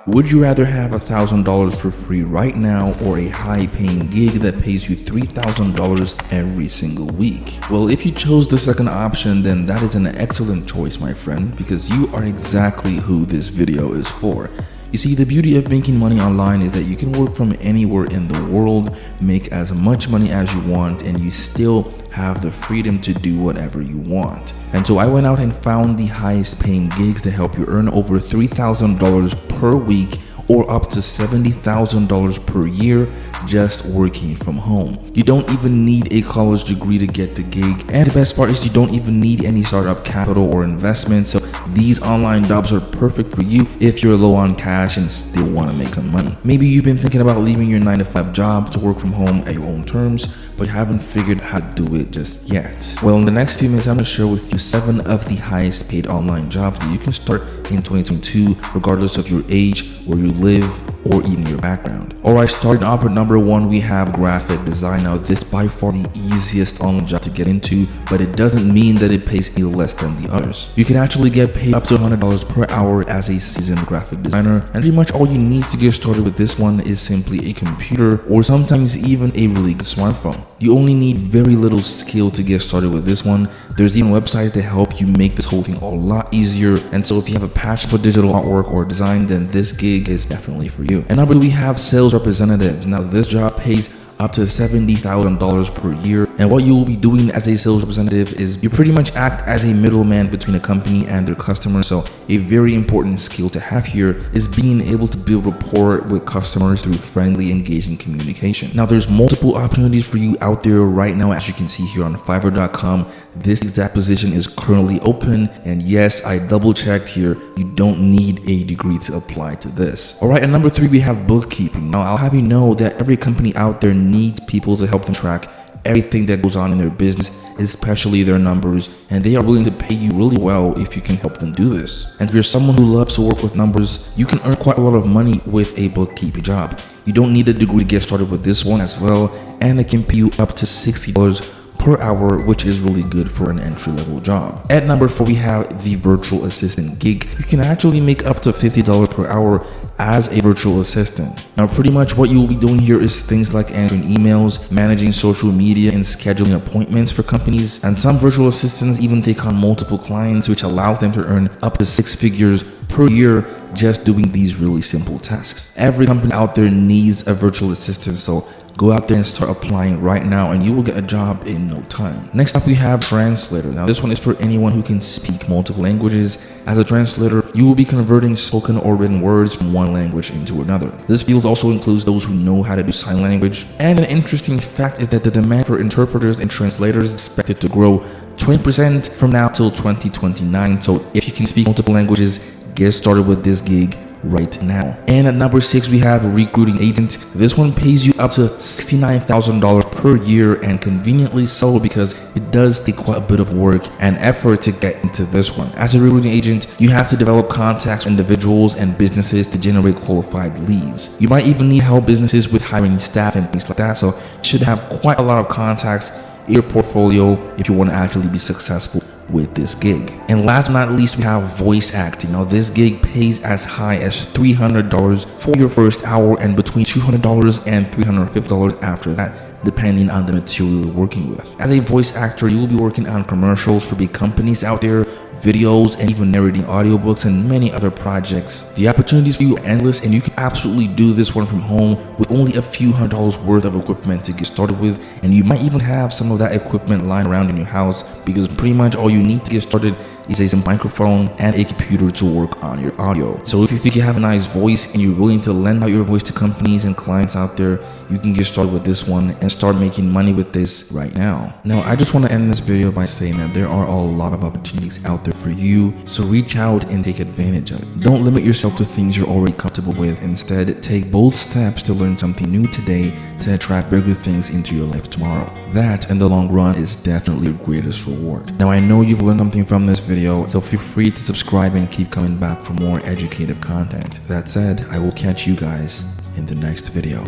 Would you rather have $1,000 for free right now or a high-paying gig that pays you $3,000 every single week? Well, if you chose the second option, then that is an excellent choice, my friend, because you are exactly who this video is for. You see, the beauty of making money online is that you can work from anywhere in the world, make as much money as you want, and you still have the freedom to do whatever you want. And so I went out and found the highest paying gigs to help you earn over $3,000 per week or up to $70,000 per year just working from home. You don't even need a college degree to get the gig, and the best part is you don't even need any startup capital or investment. So these online jobs are perfect for you if you're low on cash and still want to make some money. Maybe you've been thinking about leaving your 9-to-5 job to work from home at your own terms, but haven't figured out how to do it just yet. Well, in the next few minutes, I'm going to share with you 7 of the highest paid online jobs that you can start in 2022, regardless of your age, where you live, or even your background. Alright, starting off with number 1, we have graphic design. Now, this by far the easiest online job to get into, but it doesn't mean that it pays any less than the others. You can actually get paid up to $100 per hour as a seasoned graphic designer, and pretty much all you need to get started with this one is simply a computer or sometimes even a really good smartphone. You only need very little skill to get started with this one. There's even websites that help you make this whole thing a lot easier, and so if you have a passion for digital artwork or design, then this gig is definitely for you. And number 2, we have sales representatives. Now, this job pays up to $70,000 per year, and what you will be doing as a sales representative is you pretty much act as a middleman between a company and their customers. So a very important skill to have here is being able to build rapport with customers through friendly, engaging communication. Now, there's multiple opportunities for you out there right now. As you can see here on Fiverr.com, this exact position is currently open, and yes, I double checked here, you don't need a degree to apply to this. Alright, and number 3, we have bookkeeping. Now, I'll have you know that every company out there needs people to help them track everything that goes on in their business, especially their numbers, and they are willing to pay you really well if you can help them do this. And if you're someone who loves to work with numbers, you can earn quite a lot of money with a bookkeeping job. You don't need a degree to get started with this one as well, and it can pay you up to $60 per hour, which is really good for an entry-level job. At number 4, we have the virtual assistant gig. You can actually make up to $50 per hour as a virtual assistant. Now, pretty much what you will be doing here is things like answering emails, managing social media, and scheduling appointments for companies. And some virtual assistants even take on multiple clients, which allows them to earn up to 6 figures per year just doing these really simple tasks. Every company out there needs a virtual assistant, so go out there and start applying right now, and you will get a job in no time. Next up, we have translator. Now, this one is for anyone who can speak multiple languages. As a translator, you will be converting spoken or written words from one language into another. This field also includes those who know how to do sign language. And an interesting fact is that the demand for interpreters and translators is expected to grow 20% from now till 2029. So if you can speak multiple languages, get started with this gig right now. And at number 6, we have a recruiting agent. This one pays you up to $69,000 per year, and conveniently so, because it does take quite a bit of work and effort to get into this one. As a recruiting agent, you have to develop contacts with individuals and businesses to generate qualified leads. You might even need help businesses with hiring staff and things like that, so you should have quite a lot of contacts in your portfolio if you want to actually be successful with this gig. And last but not least, we have voice acting. Now, this gig pays as high as $300 for your first hour, and between $200 and $350 after that, depending on the material you're working with. As a voice actor, you will be working on commercials for big companies out there, videos, and even narrating audiobooks and many other projects. The opportunities for you are endless, and you can absolutely do this one from home with only a few $100s worth of equipment to get started with, and you might even have some of that equipment lying around in your house, because pretty much all you need to get started is a microphone and a computer to work on your audio. So if you think you have a nice voice and you're willing to lend out your voice to companies and clients out there, you can get started with this one and start making money with this right now. Now, I just want to end this video by saying that there are a lot of opportunities out there for you, so reach out and take advantage of it. Don't limit yourself to things you're already comfortable with. Instead, take bold steps to learn something new today to attract bigger things into your life tomorrow. That, in the long run, is definitely your greatest reward. Now, I know you've learned something from this video, so feel free to subscribe and keep coming back for more educative content. That said, I will catch you guys in the next video.